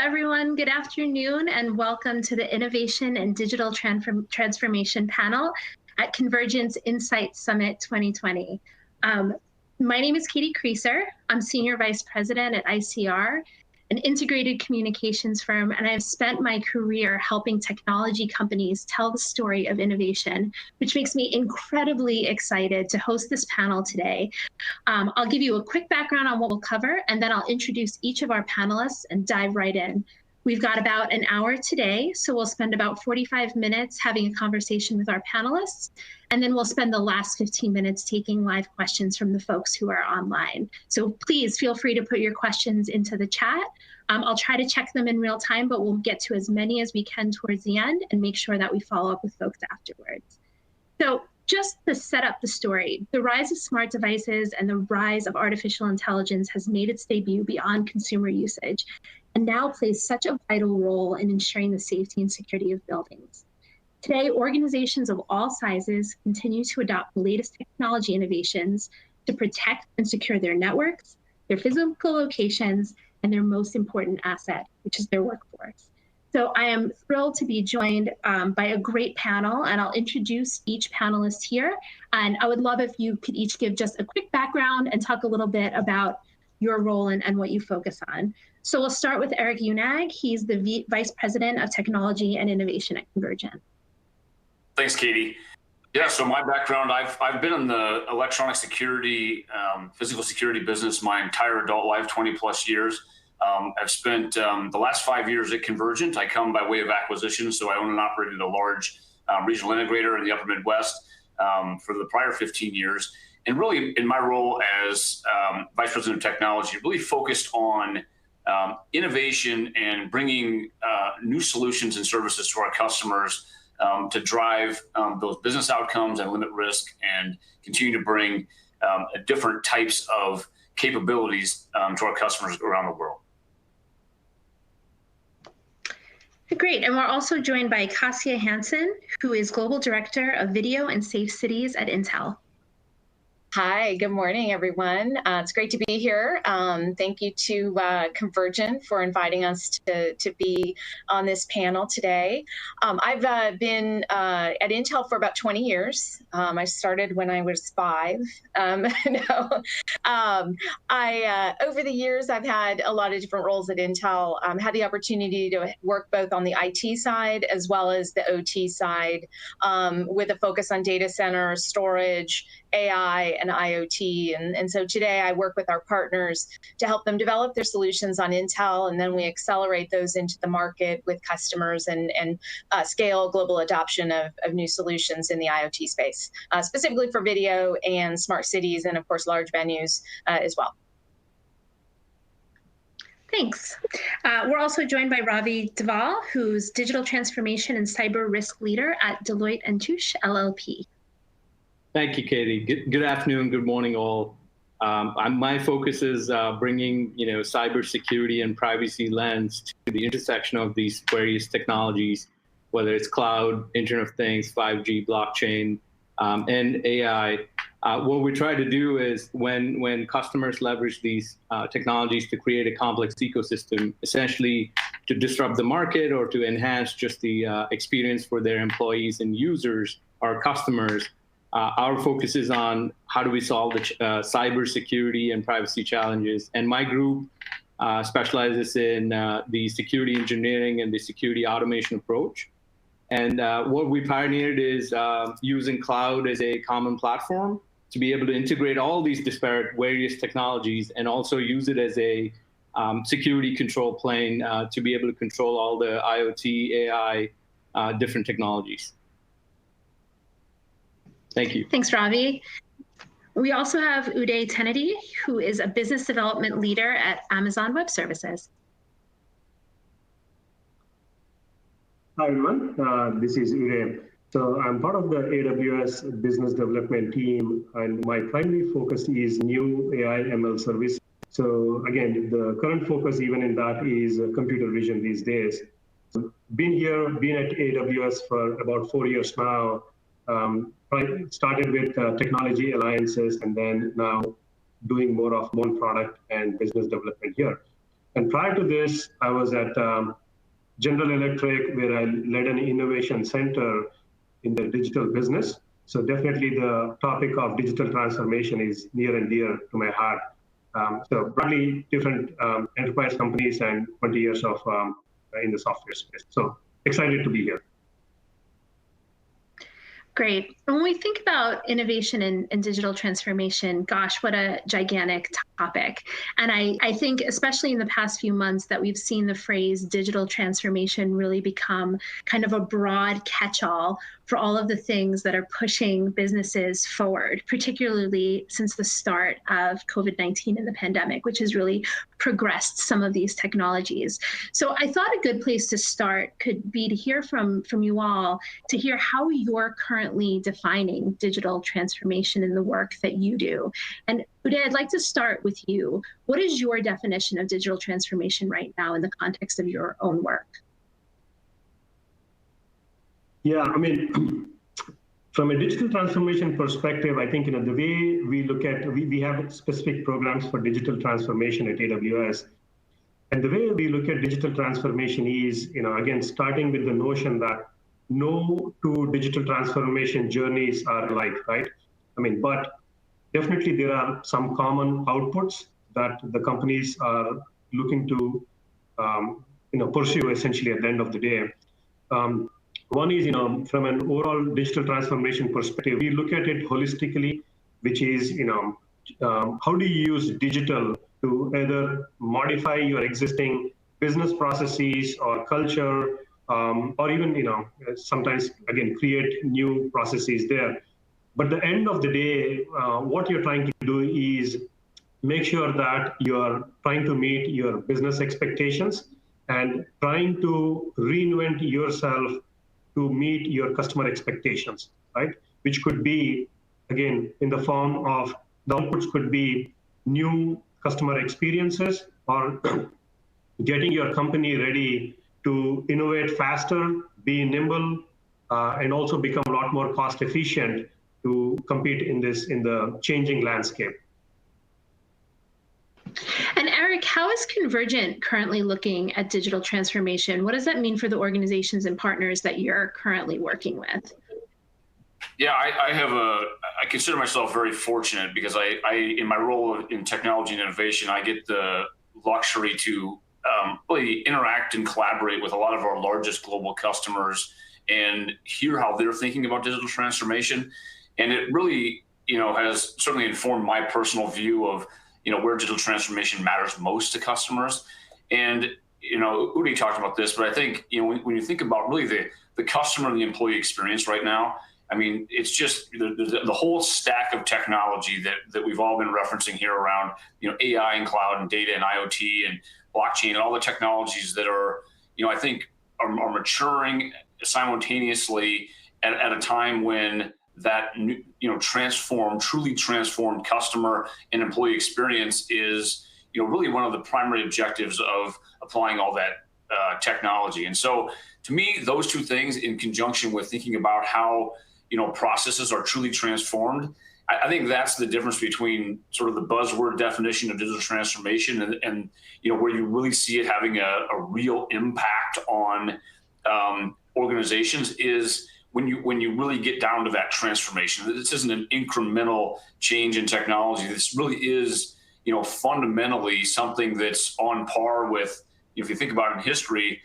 everyone. Good afternoon, and welcome to the Innovation and Digital Transformation panel at Convergent's Insight Summit 2020. My name is Katie Creaser. I'm Senior Vice President at ICR, an integrated communications firm, and I've spent my career helping technology companies tell the story of innovation, which makes me incredibly excited to host this panel today. I'll give you a quick background on what we'll cover, and then I'll introduce each of our panelists and dive right in. We've got about an hour today, so we'll spend about 45 minutes having a conversation with our panelists, and then we'll spend the last 15 minutes taking live questions from the folks who are online. So please feel free to put your questions into the chat. I'll try to check them in real time, but we'll get to as many as we can towards the end and make sure that we follow up with folks afterwards. So just to set up the story, the rise of smart devices and the rise of artificial intelligence has made its debut beyond consumer usage and now plays such a vital role in ensuring the safety and security of buildings. Today, organizations of all sizes continue to adopt the latest technology innovations to protect and secure their networks, their physical locations, and their most important asset, which is their workforce. So I am thrilled to be joined by a great panel, and I'll introduce each panelist here. And I would love if you could each give just a quick background and talk a little bit about your role and what you focus on. So we'll start with Eric Unag. He's the Vice President of Technology and Innovation at Convergint. Thanks, Katie. Yeah, so my background, I've been in the electronic security, physical security business my entire adult life, 20 plus years. I've spent the last 5 years at Convergint. I come by way of acquisition, so I own and operated a large regional integrator in the upper Midwest for the prior 15 years. And really, in my role as Vice President of Technology, really focused on innovation and bringing new solutions and services to our customers to drive those business outcomes and limit risk and continue to bring different types of capabilities to our customers around the world. Great, and we're also joined by Kasia Hansen, who is Global Director of Video and Safe Cities at Intel. Hi, good morning, everyone. It's great to be here. Thank you to Convergent for inviting us to be on this panel today. I've been at Intel for about 20 years. I started when I was 5. Over the years, I've had a lot of different roles at Intel. Had the opportunity to work both on the IT side as well as the OT side, with a focus on data center, storage, AI, and IoT. And so today I work with our partners to help them develop their solutions on Intel, and then we accelerate those into the market with customers and scale global adoption of new solutions in the IoT space, specifically for video and smart cities and, of course, large venues as well. Thanks. We're also joined by Ravi Dubell, who's Digital Transformation and Cyber Risk Leader at Deloitte & Touche, LLP. Thank you, Katie. Good afternoon, good morning, all. My focus is bringing, cybersecurity and privacy lens to the intersection of these various technologies, whether it's cloud, Internet of Things, 5G, blockchain, and AI. What we try to do is when customers leverage these technologies to create a complex ecosystem, essentially to disrupt the market or to enhance just the experience for their employees and users or customers, our focus is on how do we solve the cybersecurity and privacy challenges. And my group specializes in the security engineering and the security automation approach. And what we pioneered is using cloud as a common platform to be able to integrate all these disparate various technologies and also use it as a security control plane to be able to control all the IoT, AI, different technologies. Thank you. Thanks, Ravi. We also have Irene Kennedy, who is a business development leader at Amazon Web Services. Hi, everyone. This is Irene. So I'm part of the AWS business development team, and my primary focus is new AI ML service. So again, the current focus even in that is computer vision these days. Been at AWS for about 4 years now. Started with technology alliances and then now doing more of one product and business development here. And prior to this, I was at General Electric, where I led an innovation center in the digital business. So definitely the topic of digital transformation is near and dear to my heart. So probably different enterprise companies and 20 years of in the software space. So excited to be here. Great. When we think about innovation and digital transformation, gosh, what a gigantic topic. And I think, especially in the past few months, that we've seen the phrase digital transformation really become kind of a broad catch-all for all of the things that are pushing businesses forward, particularly since the start of COVID-19 and the pandemic, which has really progressed some of these technologies. So I thought a good place to start could be to hear from you all, to hear how you're currently defining digital transformation in the work that you do. And Uday, I'd like to start with you. What is your definition of digital transformation right now in the context of your own work? Yeah, I mean, from a digital transformation perspective, I think the way we look at, we have specific programs for digital transformation at AWS. And the way we look at digital transformation is, again, starting with the notion that no two digital transformation journeys are alike, right? I mean, but definitely there are some common outputs that the companies are looking to, pursue essentially at the end of the day. One is, from an overall digital transformation perspective, we look at it holistically, which is, how do you use digital to either modify your existing business processes or culture, or even, sometimes, again, create new processes there. But at the end of the day, what you're trying to do is make sure that you're trying to meet your business expectations and trying to reinvent yourself to meet your customer expectations, right? Which could be, again, in the form of the outputs could be new customer experiences or getting your company ready to innovate faster, be nimble, and also become a lot more cost efficient to compete in the changing landscape. And Eric, how is Convergint currently looking at digital transformation? What does that mean for the organizations and partners that you're currently working with? Yeah, I consider myself very fortunate because in my role in technology and innovation, I get the luxury to really interact and collaborate with a lot of our largest global customers and hear how they're thinking about digital transformation. And it really, has certainly informed my personal view of, where digital transformation matters most to customers. And, Uday talked about this, but I think, when you think about really the customer and the employee experience right now, I mean, it's just the whole stack of technology that we've all been referencing here around, AI and cloud and data and IoT and blockchain and all the technologies that are, I think are maturing simultaneously at a time when that truly transformed customer and employee experience is, really one of the primary objectives of applying all that technology. And so, to me, those two things, in conjunction with thinking about how processes are truly transformed, I think that's the difference between sort of the buzzword definition of digital transformation and where you really see it having a real impact on organizations is when you really get down to that transformation. This isn't an incremental change in technology. This really is, fundamentally something that's on par with, if you think about it in history,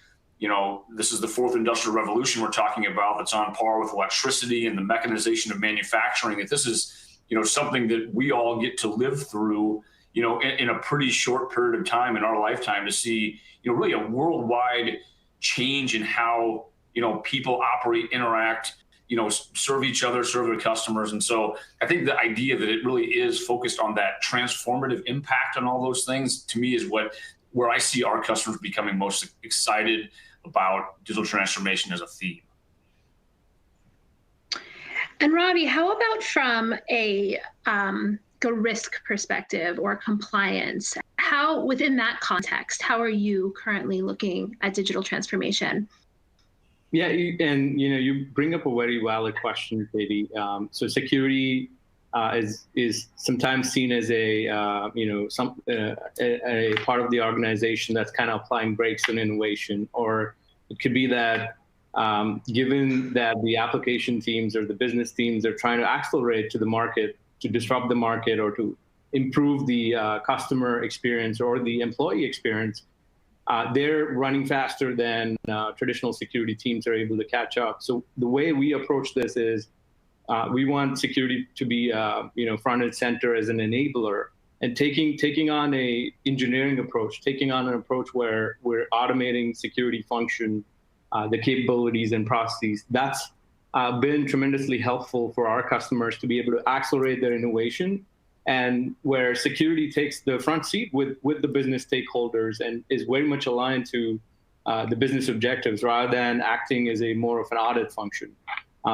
this is the fourth industrial revolution we're talking about that's on par with electricity and the mechanization of manufacturing. That this is, something that we all get to live through, in a pretty short period of time in our lifetime to see, really a worldwide change in how, people operate, interact, serve each other, serve their customers. And so I think the idea that it really is focused on that transformative impact on all those things, to me, is where I see our customers becoming most excited about digital transformation as a theme. And Ravi, how about from a risk perspective or compliance? How, within that context, how are you currently looking at digital transformation? Yeah, and you bring up a very valid question, Katie. So security is sometimes seen as a part of the organization that's kind of applying brakes on innovation, or it could be that given that the application teams or the business teams are trying to accelerate to the market, to disrupt the market, or to improve the customer experience or the employee experience, they're running faster than traditional security teams are able to catch up. So the way we approach this is we want security to be front and center as an enabler, and taking on a engineering approach, taking on an approach where we're automating security function, the capabilities and processes. That's been tremendously helpful for our customers to be able to accelerate their innovation, and where security takes the front seat with the business stakeholders and is very much aligned to the business objectives rather than acting as a more of an audit function.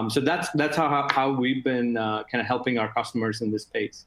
So that's how we've been kind of helping our customers in this space.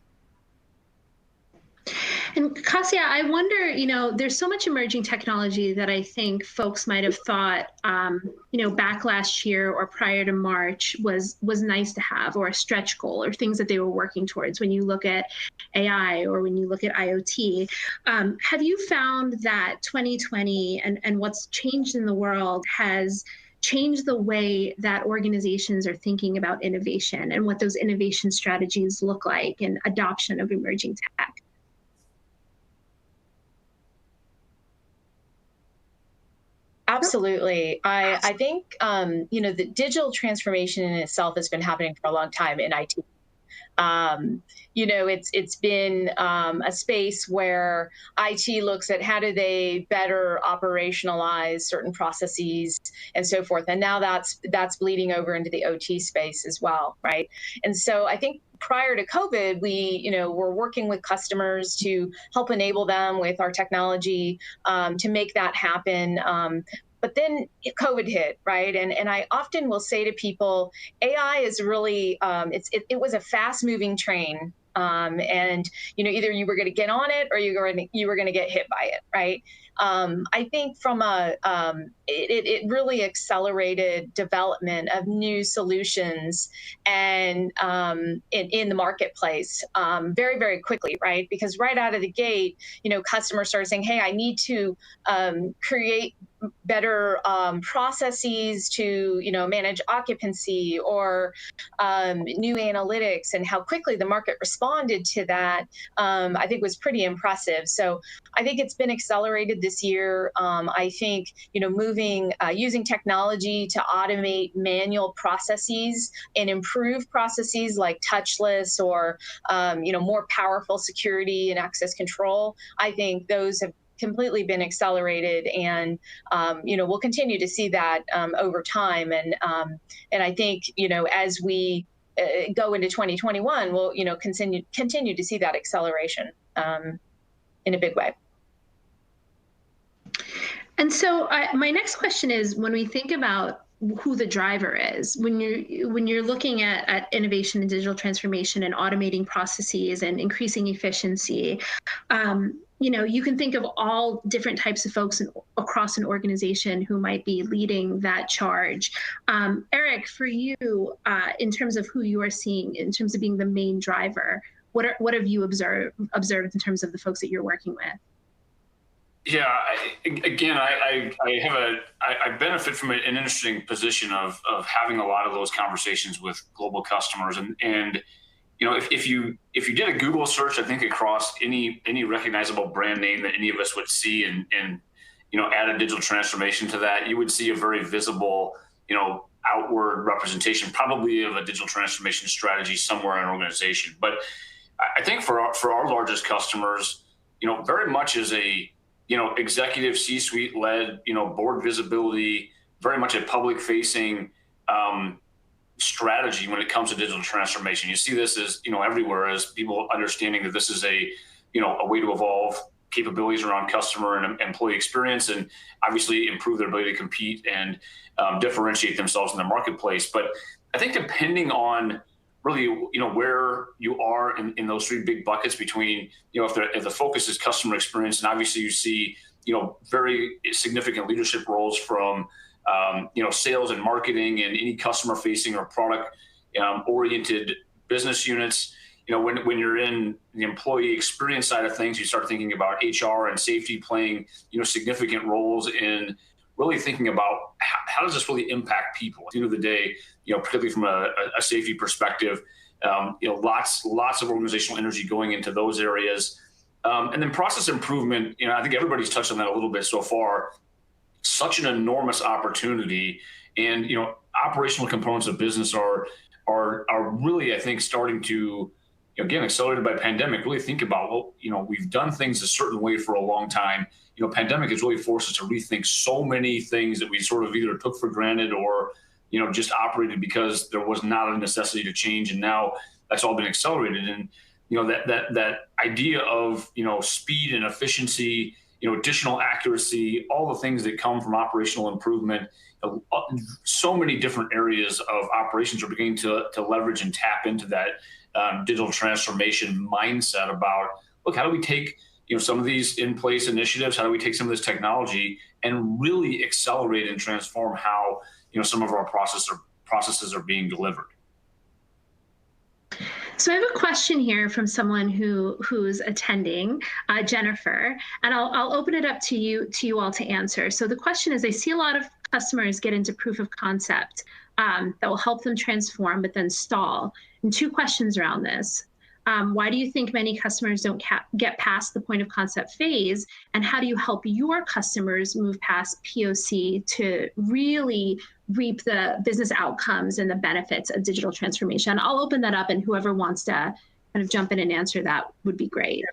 And Kasia, I wonder, there's so much emerging technology that I think folks might have thought, back last year or prior to March was nice to have, or a stretch goal, or things that they were working towards. When you look at AI or when you look at IoT, have you found that 2020 and what's changed in the world has changed the way that organizations are thinking about innovation and what those innovation strategies look like and adoption of emerging tech? Absolutely. I think, the digital transformation in itself has been happening for a long time in IT. It's been a space where IT looks at how do they better operationalize certain processes and so forth. And now that's bleeding over into the OT space as well, right? And so I think prior to COVID, we were working with customers to help enable them with our technology to make that happen. But then COVID hit, right? And I often will say to people, AI is really, it was a fast moving train. And either you were going to get on it or you were going to get hit by it, right? I think from it really accelerated development of new solutions and in the marketplace very, very quickly, right? Because right out of the gate, customers started saying, hey, I need to create better processes to manage occupancy or new analytics, and how quickly the market responded to that I think was pretty impressive. So I think it's been accelerated this year. I think using technology to automate manual processes and improve processes like touchless or more powerful security and access control, I think those have completely been accelerated, and we'll continue to see that over time. And I think as we go into 2021, we'll continue to see that acceleration in a big way. And so my next question is, when we think about who the driver is, when you're looking at innovation and digital transformation and automating processes and increasing efficiency, you can think of all different types of folks across an organization who might be leading that charge. Eric, for you, in terms of who you are seeing, in terms of being the main driver, what have you observed in terms of the folks that you're working with? Yeah, again, I benefit from an interesting position of having a lot of those conversations with global customers, and if you did a Google search, I think across any recognizable brand name that any of us would see, and add a digital transformation to that, you would see a very visible outward representation, probably of a digital transformation strategy somewhere in an organization. But I think for our largest customers, very much as a executive C-suite led, board visibility, very much a public facing strategy when it comes to digital transformation. You see this as, everywhere, as people understanding that this is a way to evolve capabilities around customer and employee experience, and obviously improve their ability to compete and differentiate themselves in the marketplace. But I think depending on really, where you are in those three big buckets between, if the focus is customer experience, and obviously you see, very significant leadership roles from, sales and marketing and any customer facing or product oriented business units. when you're in the employee experience side of things, you start thinking about HR and safety playing, significant roles in really thinking about how does this really impact people at the end of the day, particularly from a safety perspective, lots of organizational energy going into those areas. And then process improvement, I think everybody's touched on that a little bit so far. Such an enormous opportunity, and operational components of business are really, I think, starting to, again, accelerated by pandemic, really think about, well, we've done things a certain way for a long time. Pandemic has really forced us to rethink so many things that we sort of either took for granted or just operated because there was not a necessity to change, and now that's all been accelerated. And that idea of speed and efficiency, additional accuracy, all the things that come from operational improvement, so many different areas of operations are beginning to leverage and tap into that digital transformation mindset about, look, how do we take some of these in-place initiatives, how do we take some of this technology and really accelerate and transform how some of our processes are being delivered. So I have a question here from someone who's attending, Jennifer, and I'll open it up to you all to answer. So the question is, I see a lot of customers get into proof of concept that will help them transform, but then stall. And two questions around this. Why do you think many customers don't get past the point of concept phase? And how do you help your customers move past POC to really reap the business outcomes and the benefits of digital transformation? I'll open that up, and whoever wants to kind of jump in and answer that would be great.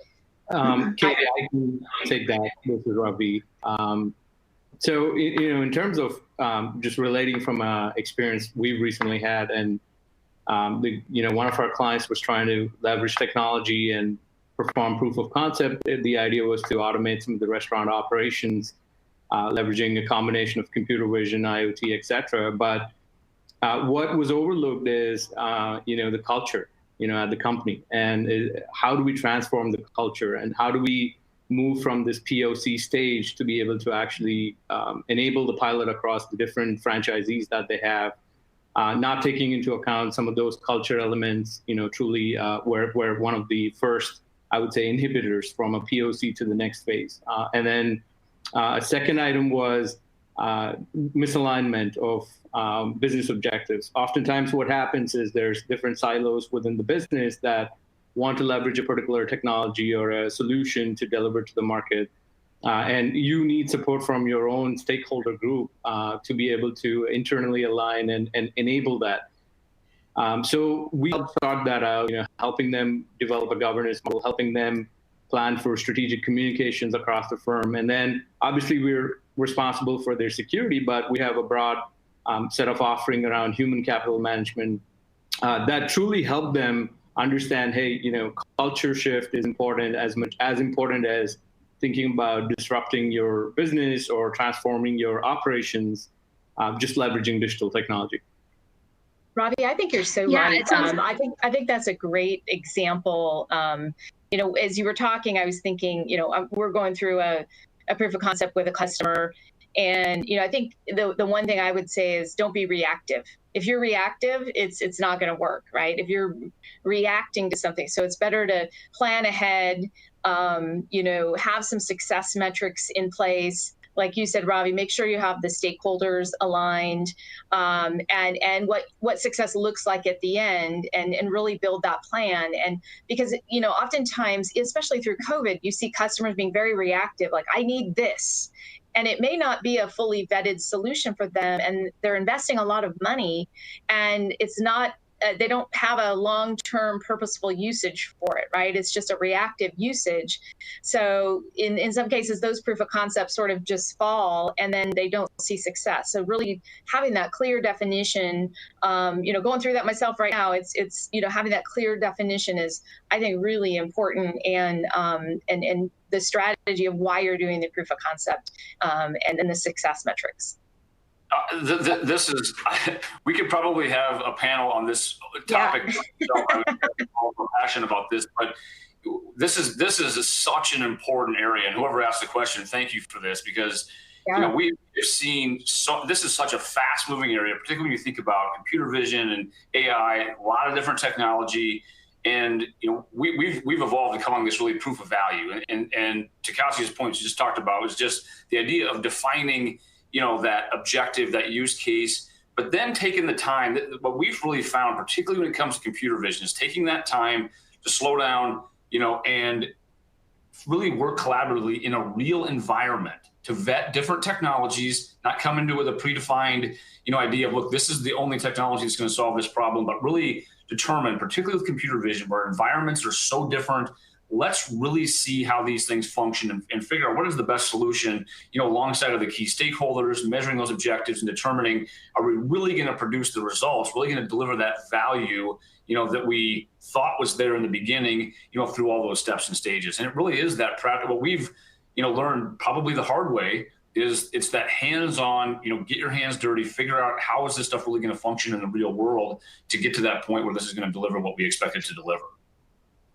Katie, I can take that. This is Ravi. So, in terms of just relating from an experience we've recently had, and one of our clients was trying to leverage technology and perform proof of concept. The idea was to automate some of the restaurant operations, leveraging a combination of computer vision, IoT, et cetera. But what was overlooked is, the culture, at the company, and how do we transform the culture, and how do we move from this POC stage to be able to actually enable the pilot across the different franchisees that they have. Not taking into account some of those culture elements, truly were one of the first, I would say, inhibitors from a POC to the next phase. And then a second item was misalignment of business objectives. Oftentimes what happens is there's different silos within the business that want to leverage a particular technology or a solution to deliver to the market. And you need support from your own stakeholder group to be able to internally align and enable that. So we help sort that out, helping them develop a governance model, helping them plan for strategic communications across the firm. And then obviously we're responsible for their security, but we have a broad set of offering around human capital management that truly help them understand, hey, culture shift is important, as important as thinking about disrupting your business or transforming your operations, just leveraging digital technology. Ravi, I think you're so right. I think that's a great example. As you were talking, I was thinking, we're going through a proof of concept with a customer. And, I think the one thing I would say is don't be reactive. If you're reactive, it's not going to work, right? If you're reacting to something. So it's better to plan ahead, have some success metrics in place. Like you said, Ravi, make sure you have the stakeholders aligned, and what success looks like at the end, and really build that plan. And because, oftentimes, especially through COVID, you see customers being very reactive, like, I need this. And it may not be a fully vetted solution for them, and they're investing a lot of money, and it's not, they don't have a long-term purposeful usage for it, right? It's just a reactive usage. So in some cases, those proof of concepts sort of just fall, and then they don't see success. So really having that clear definition, going through that myself right now, it's having that clear definition is, I think, really important, and the strategy of why you're doing the proof of concept, and then the success metrics. This is, we could probably have a panel on this topic. Yeah. I'm passionate about this, but this is such an important area. And whoever asked the question, thank you for this, because we've seen this is such a fast-moving area, particularly when you think about computer vision and AI, a lot of different technology. And we've evolved to come on this really proof of value. And to Kasia's point, you just talked about was just the idea of defining that objective, that use case, but then taking the time. What we've really found, particularly when it comes to computer vision, is taking that time to slow down, and really work collaboratively in a real environment to vet different technologies, not come into it with a predefined, idea of, look, this is the only technology that's going to solve this problem, but really determine, particularly with computer vision, where environments are so different, let's really see how these things function and figure out what is the best solution, alongside of the key stakeholders, measuring those objectives and determining, are we really going to produce the results, really going to deliver that value, that we thought was there in the beginning, through all those steps and stages. And it really is that practical. What we've, learned probably the hard way is it's that hands-on, get your hands dirty, figure out how is this stuff really going to function in the real world to get to that point where this is going to deliver what we expect it to deliver.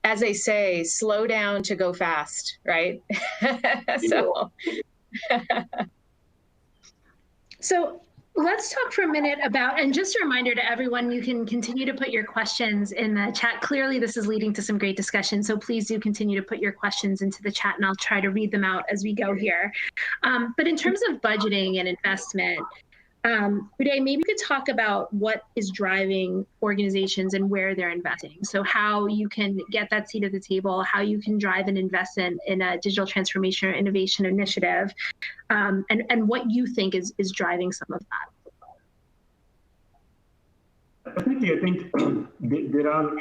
As they say, slow down to go fast, right? So let's talk for a minute about, and just a reminder to everyone, you can continue to put your questions in the chat. Clearly, this is leading to some great discussion, so please do continue to put your questions into the chat, and I'll try to read them out as we go here. But in terms of budgeting and investment, today, maybe we could talk about what is driving organizations and where they're investing. So how you can get that seat at the table, how you can drive an investment in a digital transformation or innovation initiative, and what you think is driving some of that. Definitely, I think there are,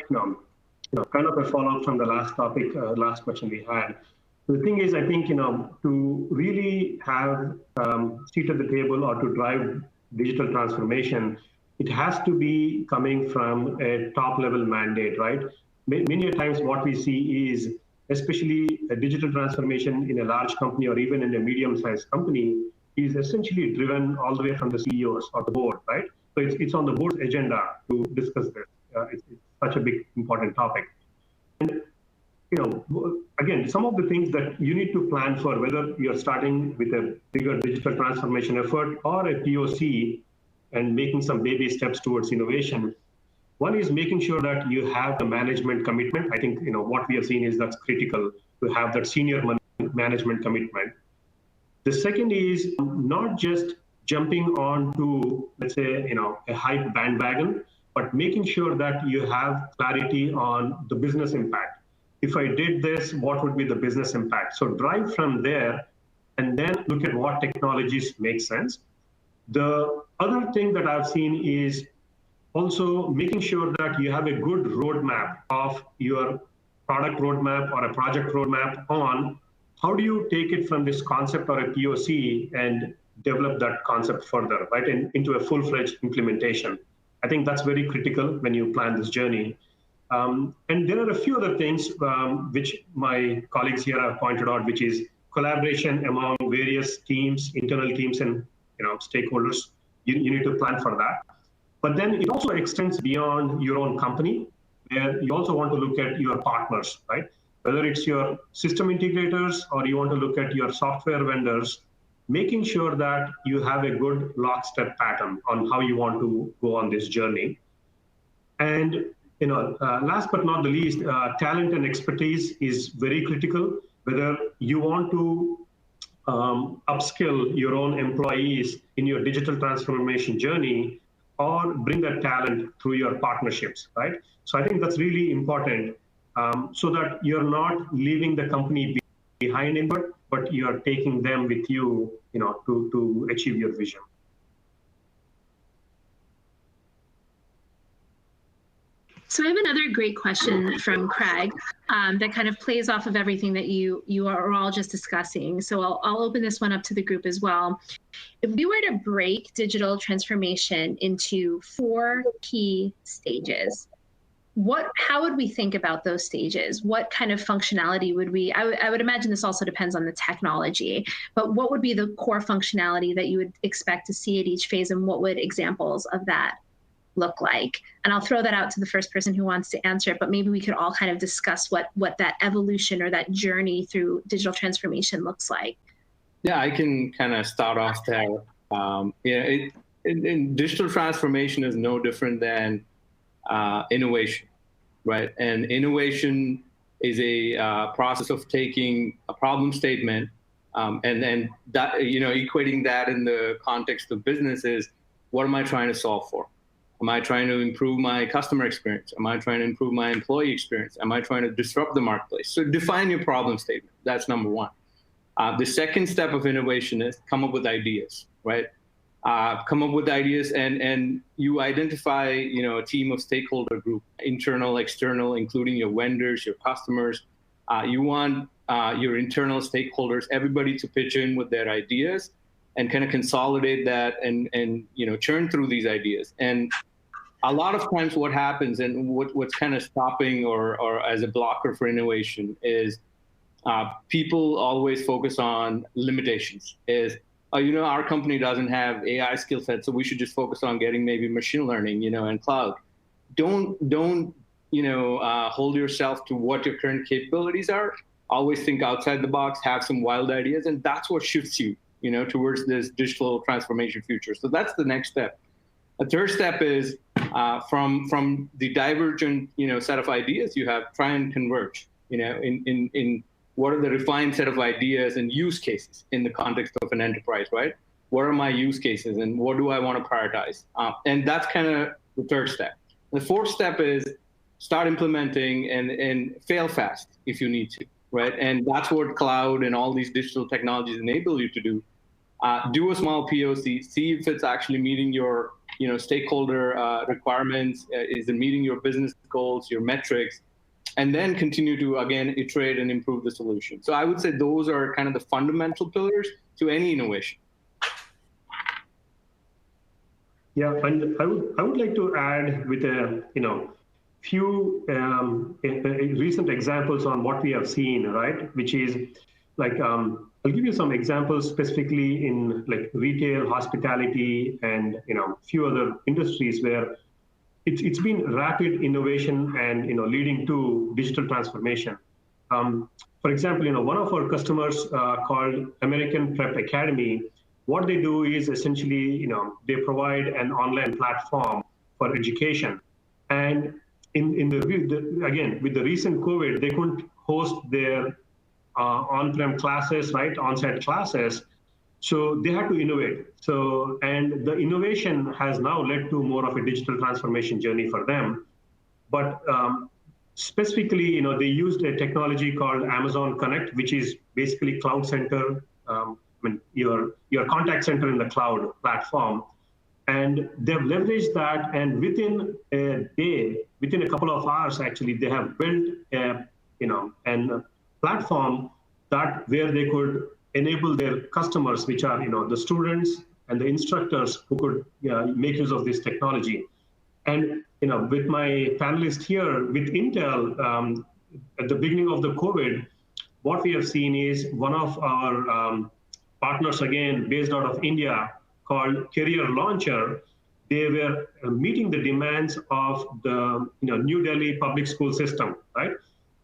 kind of a follow-up from the last topic, last question we had. The thing is, I think, to really have seat at the table or to drive digital transformation, it has to be coming from a top-level mandate, right? Many times what we see is, especially a digital transformation in a large company or even in a medium-sized company, is essentially driven all the way from the CEOs or the board, right? So it's on the board's agenda to discuss this. It's such a big, important topic. And again, some of the things that you need to plan for, whether you're starting with a bigger digital transformation effort or a POC and making some baby steps towards innovation. One is making sure that you have the management commitment. I think what we have seen is that's critical to have that senior management commitment. The second is not just jumping on to, let's say, a hype bandwagon, but making sure that you have clarity on the business impact. If I did this, what would be the business impact? So drive from there and then look at what technologies make sense. The other thing that I've seen is also making sure that you have a good roadmap of your product roadmap or a project roadmap on how do you take it from this concept or a POC and develop that concept further, right, into a full-fledged implementation. I think that's very critical when you plan this journey. And there are a few other things which my colleagues here have pointed out, which is collaboration among various teams, internal teams, and stakeholders. You need to plan for that. But then it also extends beyond your own company, where you also want to look at your partners, right? Whether it's your system integrators or you want to look at your software vendors, making sure that you have a good lockstep pattern on how you want to go on this journey. And last but not the least, talent and expertise is very critical. Whether you want to upskill your own employees in your digital transformation journey or bring that talent through your partnerships, right? So I think that's really important so that you're not leaving the company behind in but you're taking them with you, to achieve your vision. So I have another great question from Craig that kind of plays off of everything that you are all just discussing. So I'll open this one up to the group as well. If we were to break digital transformation into 4 key stages, how would we think about those stages? What kind of functionality would we, I would imagine this also depends on the technology, but what would be the core functionality that you would expect to see at each phase, and what would examples of that look like? And I'll throw that out to the first person who wants to answer it, but maybe we could all kind of discuss what that evolution or that journey through digital transformation looks like. Yeah, I can kind of start off there. Digital transformation is no different than innovation, right? And innovation is a process of taking a problem statement and then that, equating that in the context of business is, what am I trying to solve for? Am I trying to improve my customer experience? Am I trying to improve my employee experience? Am I trying to disrupt the marketplace? So define your problem statement. That's number one. The second step of innovation is come up with ideas, right? Come up with ideas and you identify, a team of stakeholder group, internal, external, including your vendors, your customers. You want your internal stakeholders, everybody to pitch in with their ideas and kind of consolidate that and churn through these ideas. And a lot of times what happens and what's kind of stopping or as a blocker for innovation is people always focus on limitations. Our company doesn't have AI skill set, so we should just focus on getting maybe machine learning, and cloud. Don't hold yourself to what your current capabilities are. Always think outside the box, have some wild ideas, and that's what shifts you, towards this digital transformation future. So that's the next step. A third step is from the divergent, set of ideas you have, try and converge, in what are the refined set of ideas and use cases in the context of an enterprise, right? What are my use cases and what do I want to prioritize? And that's kind of the third step. The fourth step is start implementing and fail fast if you need to, right? And that's what cloud and all these digital technologies enable you to do. Do a small POC, see if it's actually meeting your stakeholder requirements, is it meeting your business goals, your metrics, and then continue to, again, iterate and improve the solution. So I would say those are kind of the fundamental pillars to any innovation. Yeah, and I would like to add with a few recent examples on what we have seen, right? Which is like I'll give you some examples specifically in like retail, hospitality, and few other industries where it's been rapid innovation and leading to digital transformation. For example, one of our customers called American Prep Academy. What they do is essentially, they provide an online platform for education. And again, with the recent COVID, they couldn't host their on-prem classes, right, on-site classes. So they had to innovate. And the innovation has now led to more of a digital transformation journey for them. But specifically, they used a technology called Amazon Connect, which is basically cloud center, your contact center in the cloud platform. And they've leveraged that, and within a day, within a couple of hours, actually, they have built a platform where they could enable their customers, which are the students and the instructors who could make use of this technology. And with my panelist here, with Intel, at the beginning of the COVID, what we have seen is one of our partners, again, based out of India, called Career Launcher. They were meeting the demands of the New Delhi public school system, right?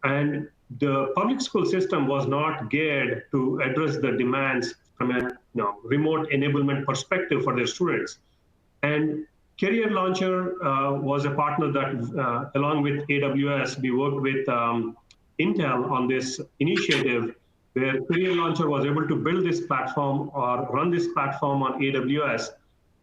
And the public school system was not geared to address the demands from a remote enablement perspective for their students. And Career Launcher was a partner that, along with AWS, we worked with Intel on this initiative where Career Launcher was able to build this platform or run this platform on AWS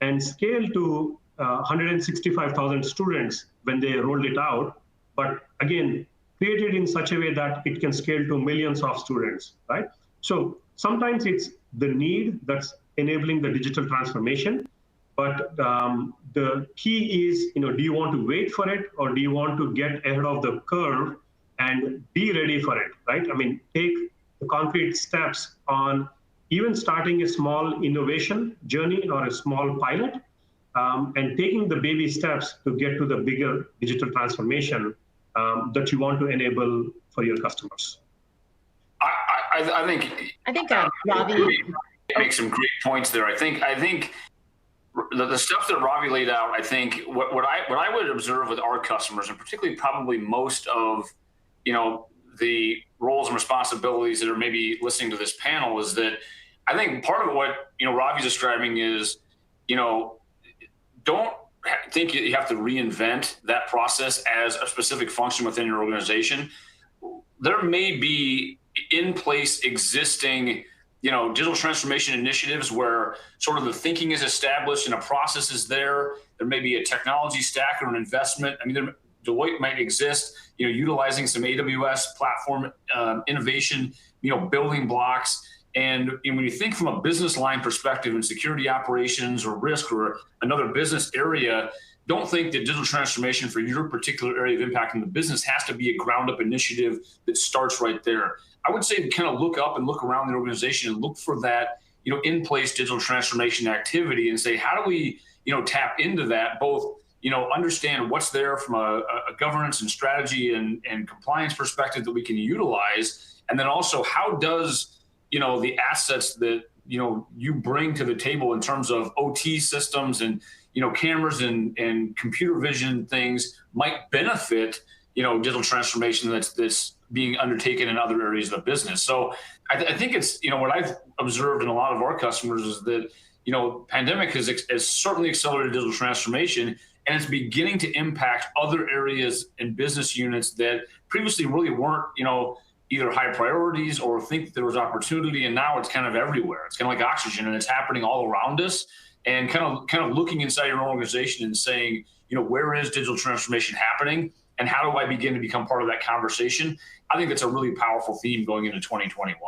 and scale to 165,000 students when they rolled it out. But again, created in such a way that it can scale to millions of students, right? So sometimes it's the need that's enabling the digital transformation. But the key is, do you want to wait for it or do you want to get ahead of the curve and be ready for it, right? I mean, take the concrete steps on even starting a small innovation journey or a small pilot and taking the baby steps to get to the bigger digital transformation that you want to enable for your customers. I think Ravi makes some great points there. I think the stuff that Ravi laid out, I think what I would observe with our customers, and particularly probably most of the roles and responsibilities that are maybe listening to this panel, is that I think part of what Ravi's describing is don't think you have to reinvent that process as a specific function within your organization, there may be in place existing, digital transformation initiatives where sort of the thinking is established and a process is there. There may be a technology stack or an investment. I mean, Deloitte might exist, utilizing some AWS platform innovation, building blocks. And when you think from a business line perspective in security operations or risk or another business area, don't think that digital transformation for your particular area of impact in the business has to be a ground up initiative that starts right there. I would say to kind of look up and look around the organization and look for that, in place digital transformation activity and say, how do we, tap into that, both, understand what's there from a governance and strategy and compliance perspective that we can utilize. And then also how does, the assets that, you bring to the table in terms of OT systems and, cameras and computer vision things might benefit, digital transformation that's being undertaken in other areas of the business. So I think it's, what I've observed in a lot of our customers is that, pandemic has certainly accelerated digital transformation, and it's beginning to impact other areas and business units that previously really weren't, either high priorities or think that there was opportunity, and now it's kind of everywhere. It's kind of like oxygen, and it's happening all around us. And kind of looking inside your own organization and saying, where is digital transformation happening, and how do I begin to become part of that conversation? I think that's a really powerful theme going into 2021.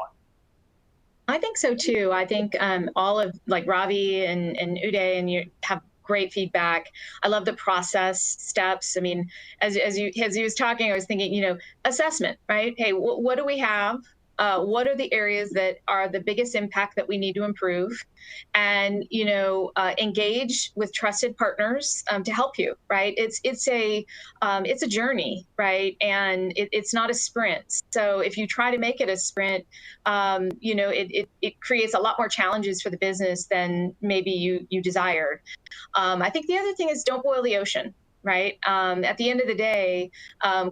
I think so too. I think all of like Ravi and Uday and you have great feedback. I love the process steps. I mean, as he was talking, I was thinking, assessment, right? Hey, what do we have? What are the areas that are the biggest impact that we need to improve? And, engage with trusted partners to help you, right? It's a journey, right? And it's not a sprint. So if you try to make it a sprint, it creates a lot more challenges for the business than maybe you desired. I think the other thing is don't boil the ocean. Right. At the end of the day,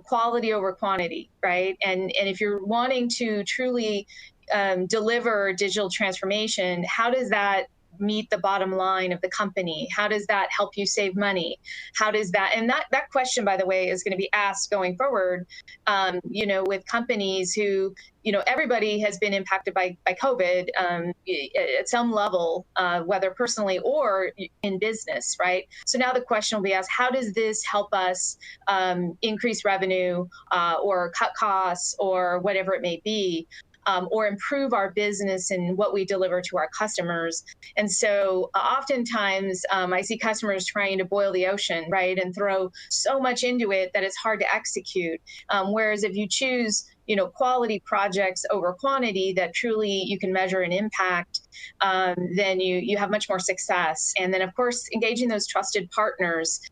quality over quantity. Right. And if you're wanting to truly deliver digital transformation, how does that meet the bottom line of the company? How does that help you save money? How does that, and that question, by the way, is going to be asked going forward, with companies who, everybody has been impacted by COVID at some level, whether personally or in business, right? So now the question will be asked, how does this help us increase revenue or cut costs or whatever it may be? Or improve our business and what we deliver to our customers. And so oftentimes I see customers trying to boil the ocean, right, and throw so much into it that it's hard to execute. Whereas if you choose, quality projects over quantity that truly you can measure an impact, then you have much more success. And then, of course, engaging those trusted partners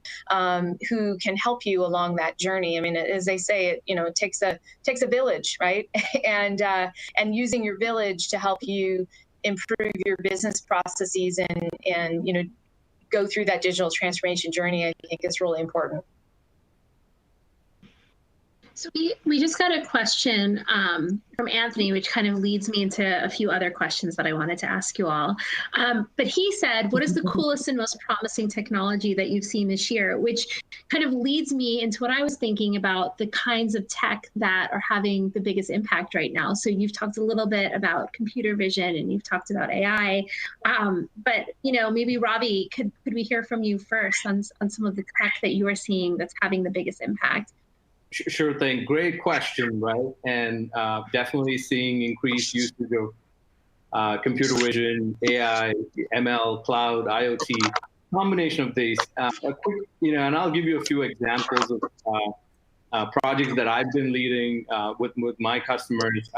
who can help you along that journey. I mean, as they say, it takes a village, right? and using your village to help you improve your business processes and go through that digital transformation journey, I think is really important. So we just got a question from Anthony, which kind of leads me into a few other questions that I wanted to ask you all. But he said, what is the coolest and most promising technology that you've seen this year? Which kind of leads me into what I was thinking about the kinds of tech that are having the biggest impact right now. So you've talked a little bit about computer vision and you've talked about AI. But, maybe Ravi, could we hear from you first on some of the tech that you are seeing that's having the biggest impact? Sure thing. Great question, right? And definitely seeing increased usage of computer vision, AI, ML, cloud, IoT, combination of these. And I'll give you a few examples of projects that I've been leading with my customers.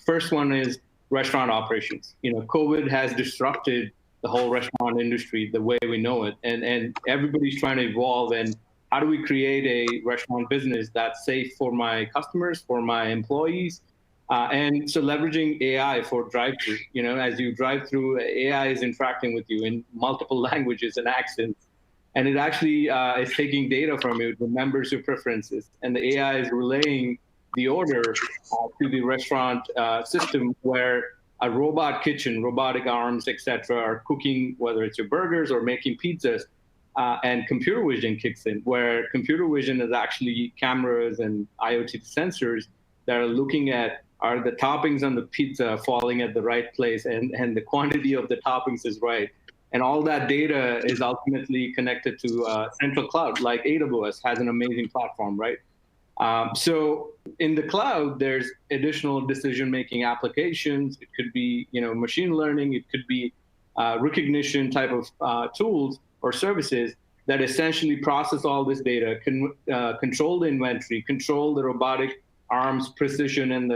First one is restaurant operations. COVID has disrupted the whole restaurant industry the way we know it, and everybody's trying to evolve. And how do we create a restaurant business that's safe for my customers, for my employees? And so leveraging AI for drive-through, as you drive through, AI is interacting with you in multiple languages and accents. And it actually is taking data from you, it remembers your preferences. And the AI is relaying the order to the restaurant system where a robot kitchen, robotic arms, et cetera, are cooking, whether it's your burgers or making pizzas. and computer vision kicks in, where computer vision is actually cameras and IoT sensors that are looking at, are the toppings on the pizza falling at the right place, and the quantity of the toppings is right. And all that data is ultimately connected to central cloud, like AWS has an amazing platform, right? So in the cloud, there's additional decision-making applications. It could be, machine learning. It could be recognition type of tools or services that essentially process all this data, control the inventory, control the robotic arms precision and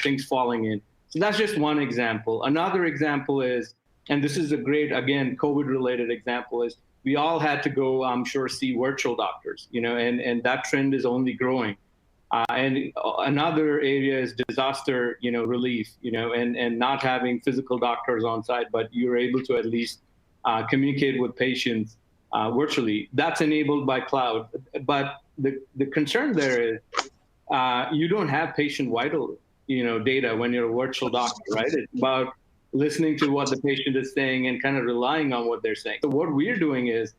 things falling in. So that's just one example. Another example is, and this is a great, again, COVID-related example, is we all had to go, I'm sure, see virtual doctors, and that trend is only growing. And another area is disaster, relief, and not having physical doctors on site, but you're able to at least communicate with patients virtually. That's enabled by cloud. But the concern there is you don't have patient vital, data when you're a virtual doctor, right? It's about listening to what the patient is saying and kind of relying on what they're saying. So what we're doing is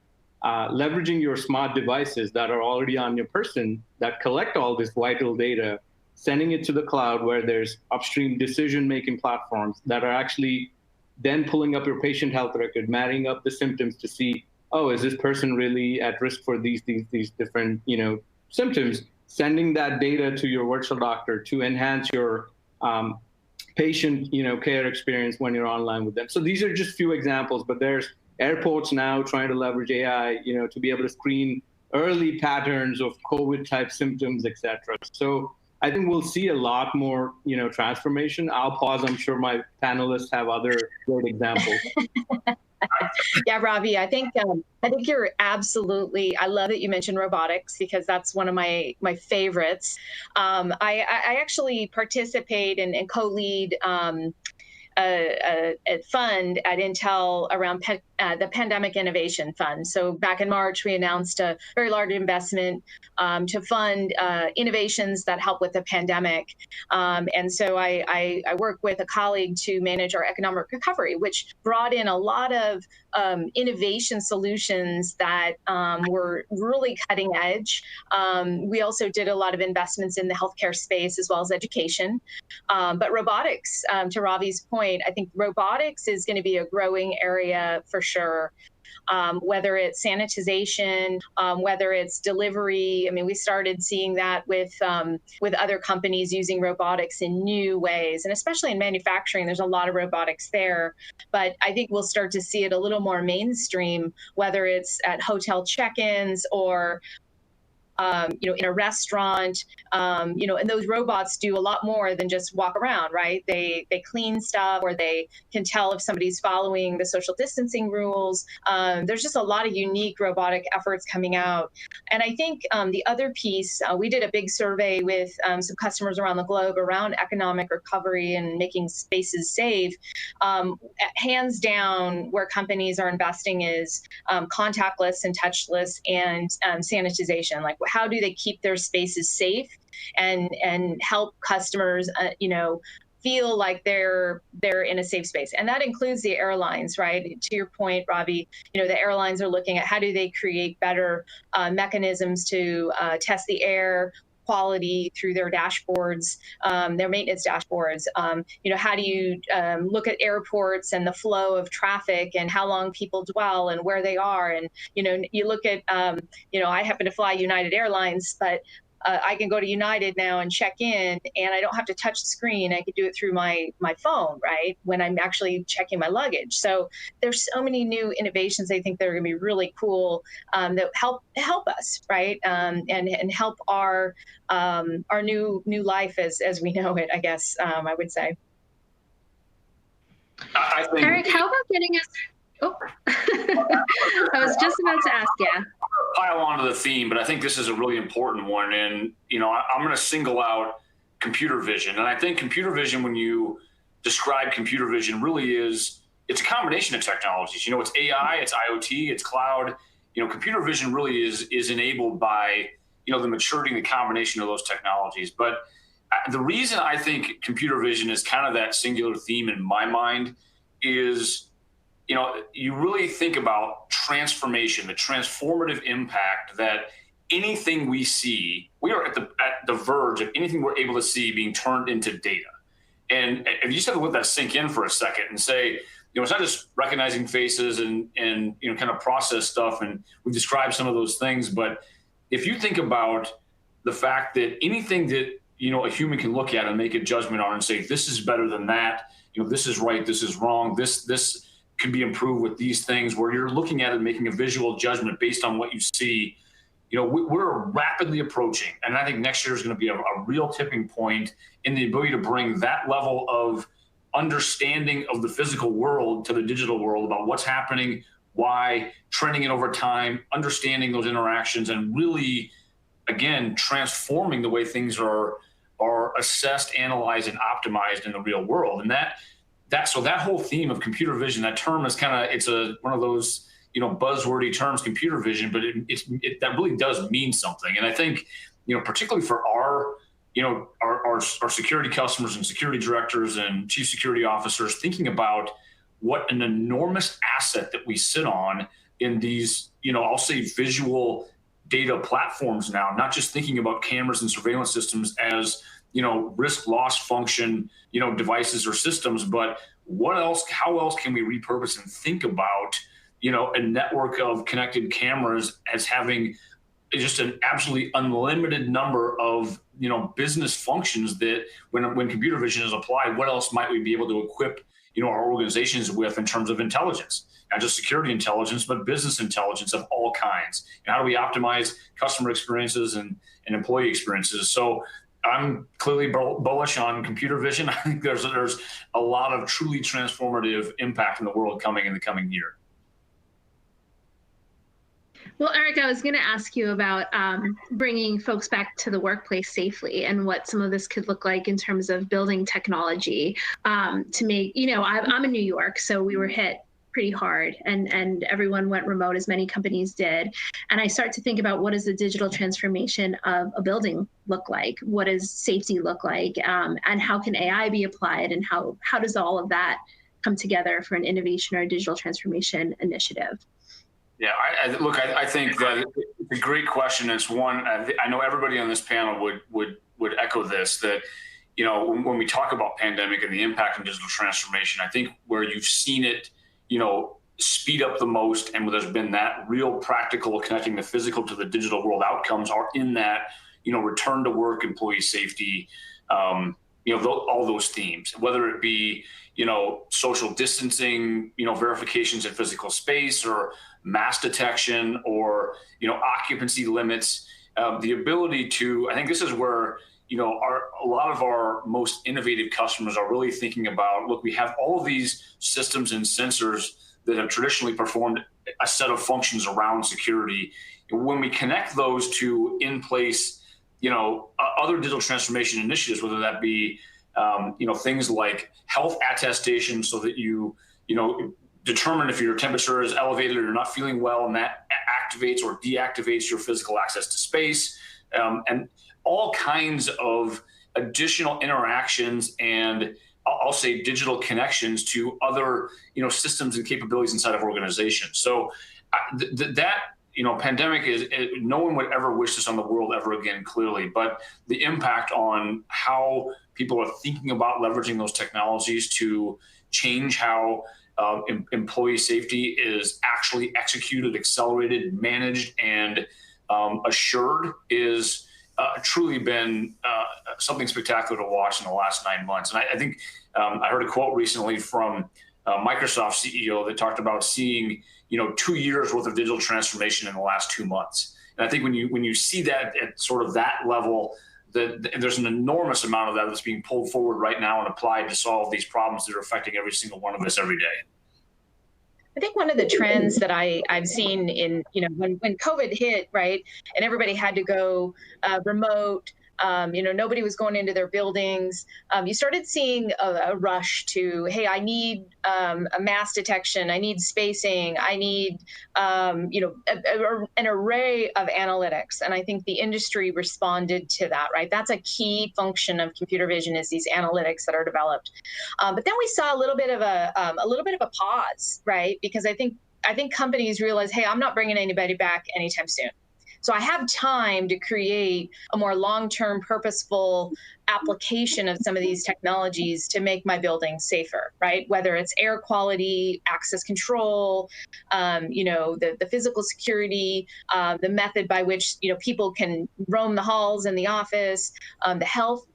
leveraging your smart devices that are already on your person that collect all this vital data, sending it to the cloud where there's upstream decision-making platforms that are actually then pulling up your patient health record, marrying up the symptoms to see, oh, is this person really at risk for these different, symptoms, sending that data to your virtual doctor to enhance your patient, care experience when you're online with them. So these are just few examples, but there's airports now trying to leverage AI, to be able to screen early patterns of COVID-type symptoms, et cetera. So I think we'll see a lot more, transformation. I'll pause. I'm sure my panelists have other great examples. Yeah, Ravi, I think you're absolutely, I love that you mentioned robotics because that's one of my favorites. I actually participate and co-lead a fund at Intel around the Pandemic Innovation Fund. So back in March, we announced a very large investment to fund innovations that help with the pandemic. And so I work with a colleague to manage our economic recovery, which brought in a lot of innovation solutions that were really cutting edge. We also did a lot of investments in the healthcare space as well as education. But robotics, to Ravi's point, I think robotics is going to be a growing area for sure. Whether it's sanitization, whether it's delivery. I mean, we started seeing that with other companies using robotics in new ways, and especially in manufacturing, there's a lot of robotics there. But I think we'll start to see it a little more mainstream, whether it's at hotel check-ins or in a restaurant, and those robots do a lot more than just walk around, right? They clean stuff, or they can tell if somebody's following the social distancing rules. There's just a lot of unique robotic efforts coming out. And I think the other piece, we did a big survey with some customers around the globe around economic recovery and making spaces safe. Hands down, where companies are investing is contactless and touchless and sanitization. Like, how do they keep their spaces safe and help customers, feel like they're in a safe space? And that includes the airlines, right? To your point, Ravi, the airlines are looking at how do they create better mechanisms to test the air quality through their dashboards, their maintenance dashboards. How do you look at airports and the flow of traffic and how long people dwell and where they are? And, you look at, I happen to fly United Airlines, but I can go to United now and check in, and I don't have to touch the screen. I can do it through my phone, right, when I'm actually checking my luggage. So there's so many new innovations I think that are going to be really cool that help us, right, and help our new life as we know it, I guess I would say. I think, Eric, how about getting us? Oh, I was just about to ask, yeah. Pile onto the theme, but I think this is a really important one. And, I'm going to single out computer vision. And I think computer vision, when you describe computer vision, really it's a combination of technologies. It's AI, it's IoT, it's cloud. Computer vision really is enabled by, the maturity and the combination of those technologies. But the reason I think computer vision is kind of that singular theme in my mind is you really think about transformation, the transformative impact that anything we see, we are at the verge of anything we're able to see being turned into data. And if you just have to let that sink in for a second and say, it's not just recognizing faces and kind of process stuff, and we've described some of those things, but if you think about the fact that anything that a human can look at and make a judgment on and say, this is better than that, this is right, this is wrong, this could be improved with these things, where you're looking at it and making a visual judgment based on what you see, we're rapidly approaching, and I think next year is going to be a real tipping point in the ability to bring that level of understanding of the physical world to the digital world about what's happening, why, trending it over time, understanding those interactions, and really, again, transforming the way things are assessed, analyzed, and optimized in the real world. And so that whole theme of computer vision, that term is it's one of those buzzwordy terms, computer vision, but that really does mean something. And I think particularly for our security customers and security directors and chief security officers, thinking about what an enormous asset that we sit on in these I'll say visual data platforms now, not just thinking about cameras and surveillance systems as risk loss function devices or systems, but how else can we repurpose and think about a network of connected cameras as having just an absolutely unlimited number of business functions that when computer vision is applied, what else might we be able to equip our organizations with in terms of intelligence, not just security intelligence, but business intelligence of all kinds. And how do we optimize customer experiences and employee experiences? So I'm clearly bullish on computer vision. I think there's a lot of truly transformative impact in the world coming in the coming year. Well, Eric, I was going to ask you about bringing folks back to the workplace safely and what some of this could look like in terms of building technology to make, I'm in New York, so we were hit pretty hard and everyone went remote, as many companies did. And I start to think about, what does the digital transformation of a building look like? What does safety look like? And how can AI be applied? And how does all of that come together for an innovation or a digital transformation initiative? Yeah, I think that it's a great question. It's one I know everybody on this panel would echo this, that when we talk about pandemic and the impact on digital transformation, I think where you've seen it speed up the most, and where there's been that real practical connecting the physical to the digital world outcomes are in that return to work, employee safety, all those themes, whether it be social distancing, verifications in physical space, or mass detection, or occupancy limits, the ability to, I think this is where a lot of our most innovative customers are really thinking about, look, we have all of these systems and sensors that have traditionally performed a set of functions around security. When we connect those to in place other digital transformation initiatives, whether that be things like health attestation, so that you determine if your temperature is elevated or you're not feeling well, and that activates or deactivates your physical access to space, and all kinds of additional interactions and I'll say digital connections to other systems and capabilities inside of organizations. So that pandemic is, no one would ever wish this on the world ever again, clearly, but the impact on how people are thinking about leveraging those technologies to change how employee safety is actually executed, accelerated, managed, and assured is truly been something spectacular to watch in the last 9 months. And I think I heard a quote recently from Microsoft CEO that talked about seeing 2 years worth of digital transformation in the last 2 months. And I think when you see that at sort of that level, there's an enormous amount of that that's being pulled forward right now and applied to solve these problems that are affecting every single one of us every day. I think one of the trends that I've seen in, when COVID hit, right, and everybody had to go remote, Nobody was going into their buildings. You started seeing a rush to, hey, I need a mass detection, I need spacing, I need an array of analytics. And I think the industry responded to that, right? That's a key function of computer vision, is these analytics that are developed. But then we saw a little bit of a pause, right? Because I think companies realize, hey, I'm not bringing anybody back anytime soon. So I have time to create a more long-term, purposeful application of some of these technologies to make my building safer, right? Whether it's air quality, access control, the physical security, the method by which people can roam the halls in the office, the health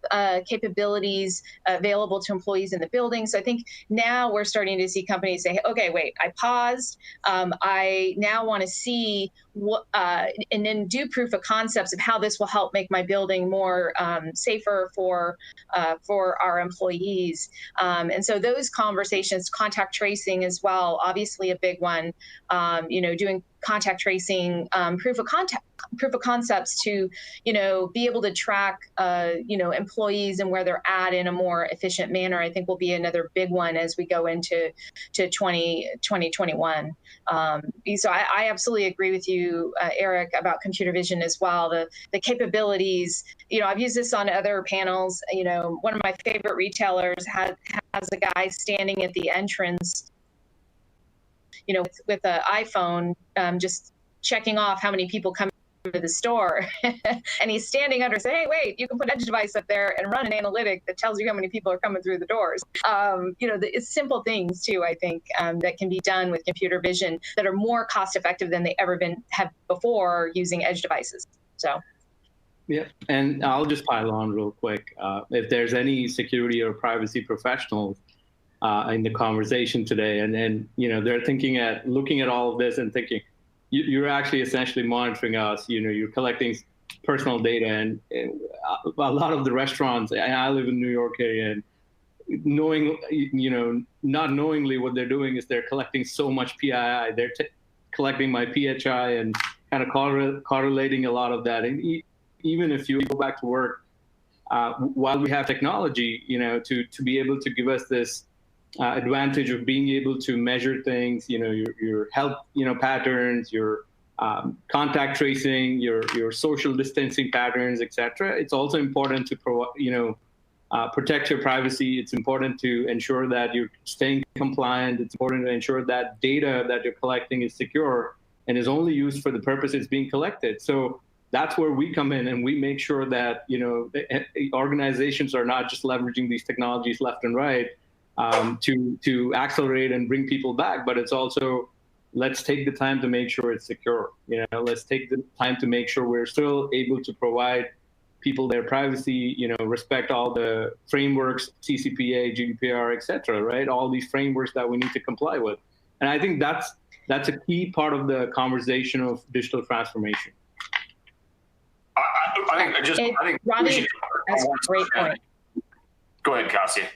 capabilities available to employees in the building. So I think now we're starting to see companies say, okay, wait, I paused. I now want to see what, and then do proof of concepts of how this will help make my building more safer for our employees. And so those conversations, contact tracing as well, obviously a big one, doing contact tracing, proof of concepts to, be able to track, employees and where they're at in a more efficient manner, I think will be another big one as we go into 2021. So I absolutely agree with you, Eric, about computer vision as well. The capabilities, I've used this on other panels. One of my favorite retailers has a guy standing at the entrance, with an iPhone, just checking off how many people come to the store. And he's standing under, saying, hey, wait, you can put an edge device up there and run an analytic that tells you how many people are coming through the doors. It's simple things too, I think, that can be done with computer vision that are more cost effective than they ever have before using edge devices. So. Yeah, and I'll just pile on real quick. If there's any security or privacy professionals in the conversation today, and they're looking at all of this and thinking, you're actually essentially monitoring us. You're collecting personal data, and a lot of the restaurants. I live in New York area, and not knowingly what they're doing is they're collecting so much PII. They're collecting my PHI and kind of correlating a lot of that. And even if you go back to work, while we have technology, to be able to give us this advantage of being able to measure things, your health, patterns, your contact tracing, your social distancing patterns, etc. It's also important to protect your privacy. It's important to ensure that you're staying compliant. It's important to ensure that data that you're collecting is secure and is only used for the purpose it's being collected. So that's where we come in, and we make sure that organizations are not just leveraging these technologies left and right to accelerate and bring people back, but it's also, let's take the time to make sure it's secure. Let's take the time to make sure we're still able to provide people their privacy, respect all the frameworks, CCPA, GDPR, et cetera, right? All these frameworks that we need to comply with. And I think that's a key part of the conversation of digital transformation. I think Ravi, that's a great point. Go ahead, Kasia.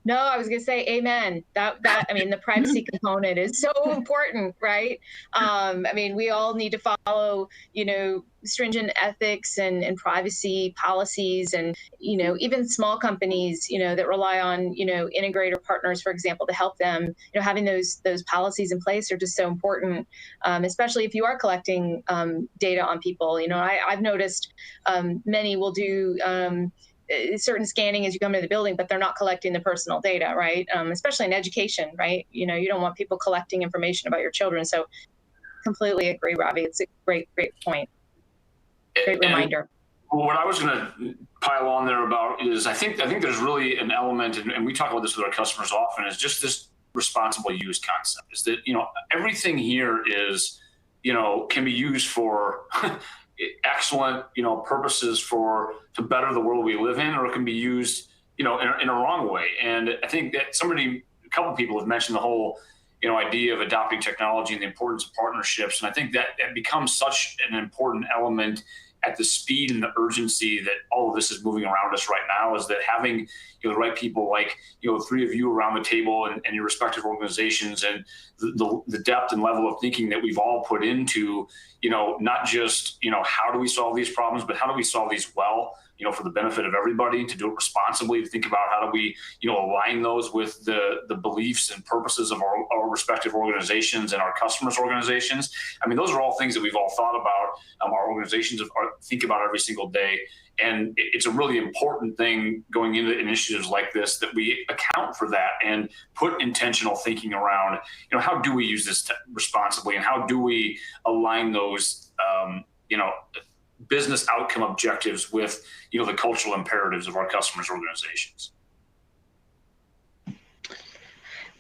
No, I was going to say amen. The privacy component is so important, right? We all need to follow, stringent ethics and privacy policies, and, even small companies, that rely on, integrator partners, for example, to help them, having those policies in place are just so important, especially if you are collecting data on people. I've noticed many will do certain scanning as you come into the building, but they're not collecting the personal data, right? Especially in education, right? You don't want people collecting information about your children. So completely agree, Ravi. It's a great point. Great reminder. What I was going to pile on there about is I think there's really an element, and we talk about this with our customers often, is just this responsible use concept. Is that, everything here is, can be used for excellent, purposes to better the world we live in, or it can be used, in a wrong way. And I think that a couple of people have mentioned the whole, idea of adopting technology and the importance of partnerships. And I think that becomes such an important element at the speed and the urgency that all of this is moving around us right now, is that having the right people like the three of you around the table and your respective organizations, and the depth and level of thinking that we've all put into not just how do we solve these problems, but how do we solve these well, for the benefit of everybody, to do it responsibly, to think about how do we align those with the beliefs and purposes of our respective organizations and our customers' organizations. I mean, those are all things that we've all thought about, our organizations think about every single day. And it's a really important thing going into initiatives like this, that we account for that and put intentional thinking around, how do we use this responsibly, and how do we align those, business outcome objectives with, the cultural imperatives of our customers' organizations.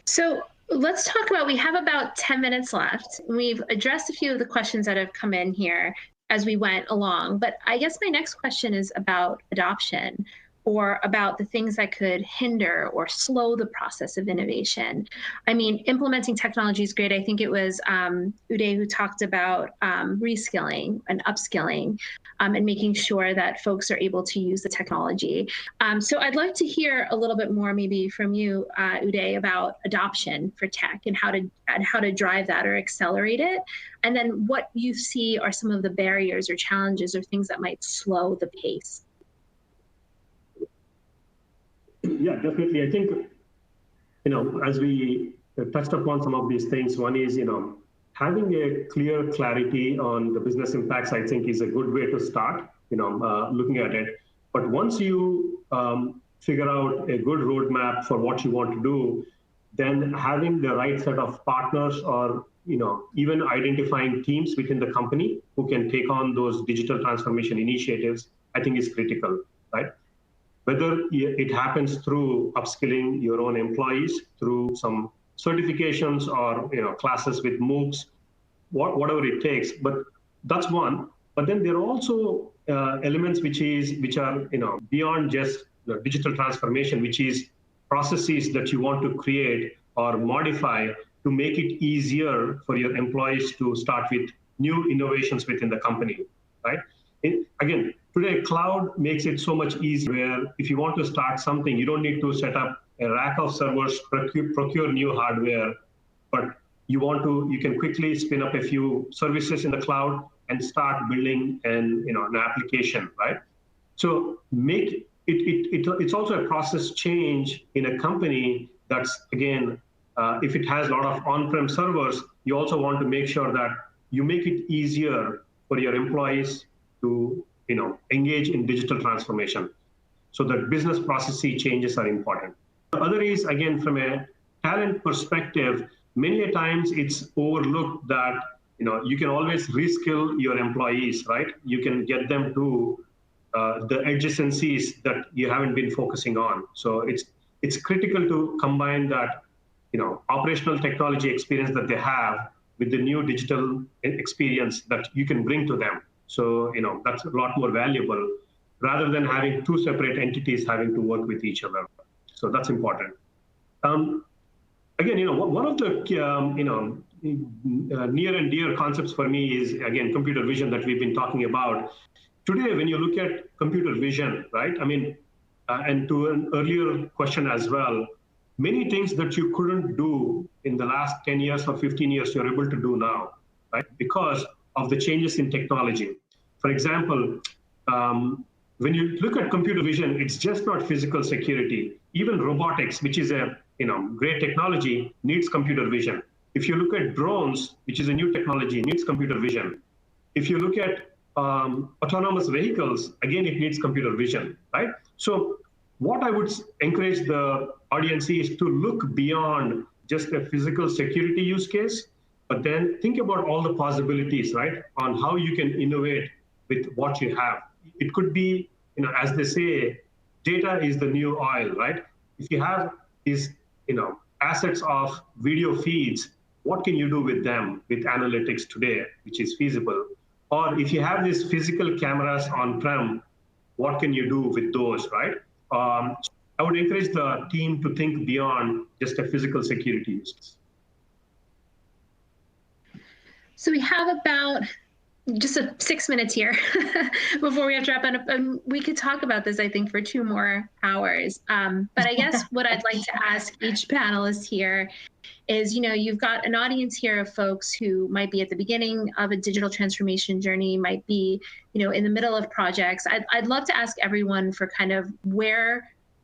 So let's talk about, we have about 10 minutes left. We've addressed a few of the questions that have come in here as we went along, but I guess my next question is about adoption, or about the things that could hinder or slow the process of innovation. I mean, implementing technology is great. I think it was Uday who talked about reskilling and upskilling, and making sure that folks are able to use the technology. So I'd like to hear a little bit more maybe from you, Uday, about adoption for tech and how to drive that or accelerate it. And then what you see are some of the barriers or challenges or things that might slow the pace. Yeah, definitely. I think, as we touched upon some of these things, one is, having a clear clarity on the business impacts, I think, is a good way to start, looking at it. But once you figure out a good roadmap for what you want to do, then having the right set of partners, or, even identifying teams within the company who can take on those digital transformation initiatives, I think is critical, right? Whether it happens through upskilling your own employees, through some certifications or classes with MOOCs, whatever it takes. But that's one. But then there are also elements which are beyond just the digital transformation, which is processes that you want to create or modify to make it easier for your employees to start with new innovations within the company, right? Again, today, cloud makes it so much easier, where if you want to start something, you don't need to set up a rack of servers, procure new hardware, but you can quickly spin up a few services in the cloud and start building an application, right? So it's also a process change in a company that's, again, if it has a lot of on-prem servers, you also want to make sure that you make it easier for your employees to engage in digital transformation. So that business processy changes are important. The other is, again, from a talent perspective, many times it's overlooked that you can always reskill your employees, right? You can get them to the adjacencies that you haven't been focusing on. So it's critical to combine that operational technology experience that they have with the new digital experience that you can bring to them. So, that's a lot more valuable, rather than having two separate entities having to work with each other. So that's important. Again, one of the, near and dear concepts for me is, again, computer vision that we've been talking about. Today, when you look at computer vision, right? I mean, and to an earlier question as well, many things that you couldn't do in the last 10 years or 15 years, you're able to do now, right? Because of the changes in technology. For example, when you look at computer vision, it's just not physical security. Even robotics, which is a great technology, needs computer vision. If you look at drones, which is a new technology, it needs computer vision. If you look at autonomous vehicles, again, it needs computer vision, right? So what I would encourage the audience is to look beyond just a physical security use case, but then think about all the possibilities, right, on how you can innovate with what you have. It could be, as they say, data is the new oil, right? If you have these, assets of video feeds, what can you do with them with analytics today, which is feasible? Or if you have these physical cameras on-prem, what can you do with those, right? I would encourage the team to think beyond just a physical security use case. So we have about just 6 minutes here before we have to wrap up. And we could talk about this, I think, for 2 more hours. But I guess what I'd like to ask each panelist here is, you've got an audience here of folks who might be at the beginning of a digital transformation journey, might be, in the middle of projects. I'd love to ask everyone for kind of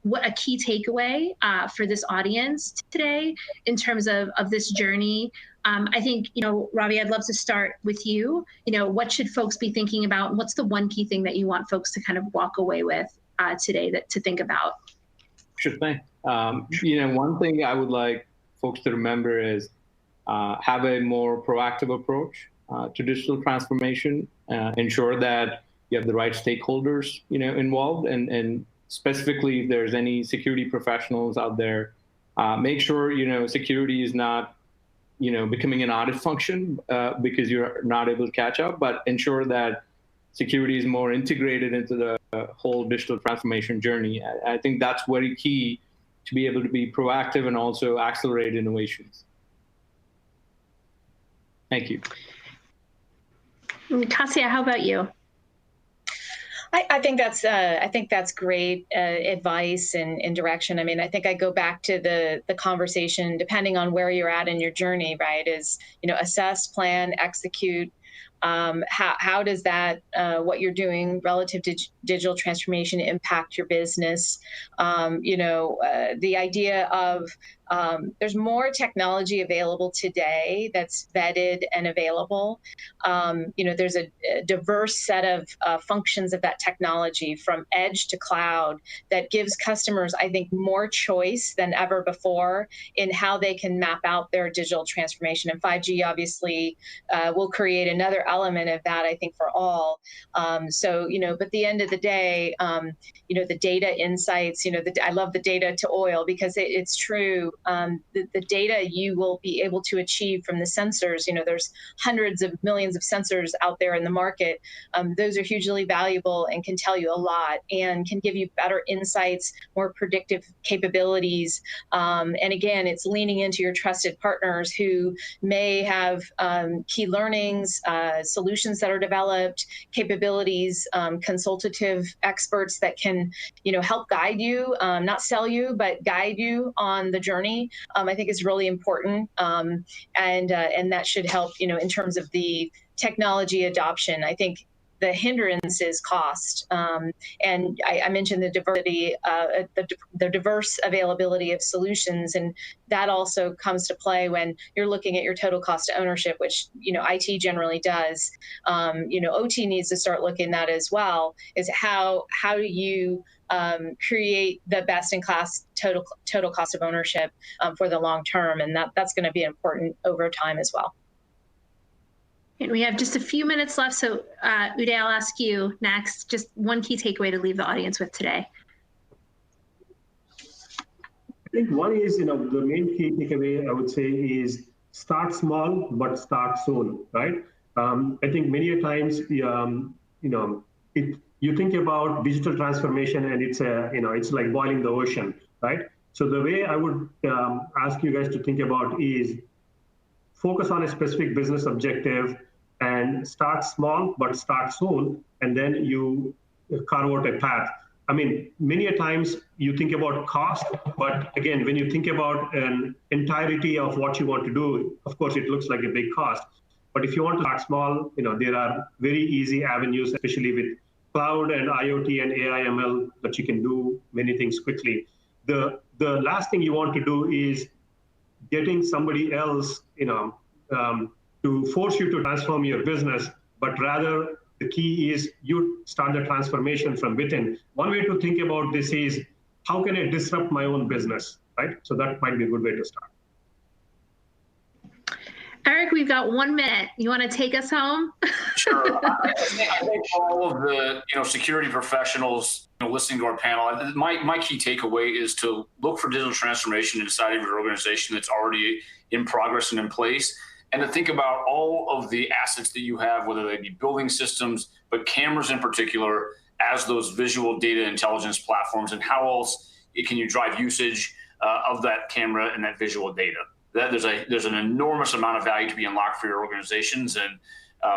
what a key takeaway for this audience today in terms of this journey. I think, Ravi, I'd love to start with you. What should folks be thinking about? What's the one key thing that you want folks to kind of walk away with today to think about? Sure thing. One thing I would like folks to remember is have a more proactive approach to digital transformation. Ensure that you have the right stakeholders, involved, and specifically if there's any security professionals out there, make sure, security is not, becoming an audit function because you're not able to catch up, but ensure that security is more integrated into the whole digital transformation journey. I think that's very key to be able to be proactive and also accelerate innovations. Thank you. Kasia, how about you? I think that's great advice and direction. I mean, I think I go back to the conversation, depending on where you're at in your journey, right? Is, assess, plan, execute. How does that, what you're doing relative to digital transformation impact your business? The idea of there's more technology available today that's vetted and available. There's a diverse set of functions of that technology from edge to cloud that gives customers, I think, more choice than ever before in how they can map out their digital transformation. And 5G obviously will create another element of that, I think, for all. But at the end of the day, the data insights, I love the data to oil because it's true. The data you will be able to achieve from the sensors, there's hundreds of millions of sensors out there in the market. Those are hugely valuable and can tell you a lot and can give you better insights, more predictive capabilities. And again, it's leaning into your trusted partners who may have key learnings, solutions that are developed, capabilities, consultative experts that can, help guide you, not sell you, but guide you on the journey. I think is really important, and that should help, in terms of the technology adoption. I think the hindrance is cost, and I mentioned the diversity, the diverse availability of solutions, and that also comes to play when you're looking at your total cost of ownership, which IT generally does. OT needs to start looking at that as well. Is how do you create the best-in-class total cost of ownership for the long term, and that's going to be important over time as well. And we have just a few minutes left, so Uday, I'll ask you next. Just one key takeaway to leave the audience with today. I think one is, the main key takeaway I would say is start small but start soon, right? I think many a times, you think about digital transformation and it's like boiling the ocean, right? So the way I would ask you guys to think about is focus on a specific business objective and start small, but start soon, and then you carve out a path. I mean, many a times you think about cost, but again, when you think about an entirety of what you want to do, of course, it looks like a big cost. But if you want to start small, there are very easy avenues, especially with cloud and IoT and AI ML, that you can do many things quickly. The last thing you want to do is getting somebody else, to force you to transform your business, but rather the key is you start the transformation from within. One way to think about this is, how can I disrupt my own business, right? So that might be a good way to start. Eric, we've got 1 minute. You want to take us home? Sure. I think for all of the security professionals listening to our panel, my key takeaway is to look for digital transformation inside of your organization that's already in progress and in place, and to think about all of the assets that you have, whether they be building systems, but cameras in particular, as those visual data intelligence platforms, and how else can you drive usage of that camera and that visual data. that there's an enormous amount of value to be unlocked for your organizations, and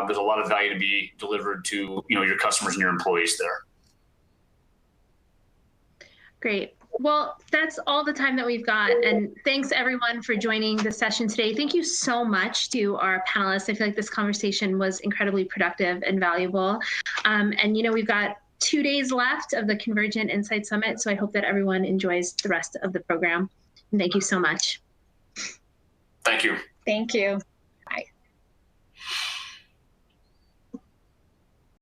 there's a lot of value to be delivered to your customers and your employees there. Great. Well, that's all the time that we've got. And thanks everyone for joining the session today. Thank you so much to our panelists. I feel like this conversation was incredibly productive and valuable. And we've got 2 days left of the Convergent Insight Summit. So I hope that everyone enjoys the rest of the program. And thank you so much. Thank you. Thank you.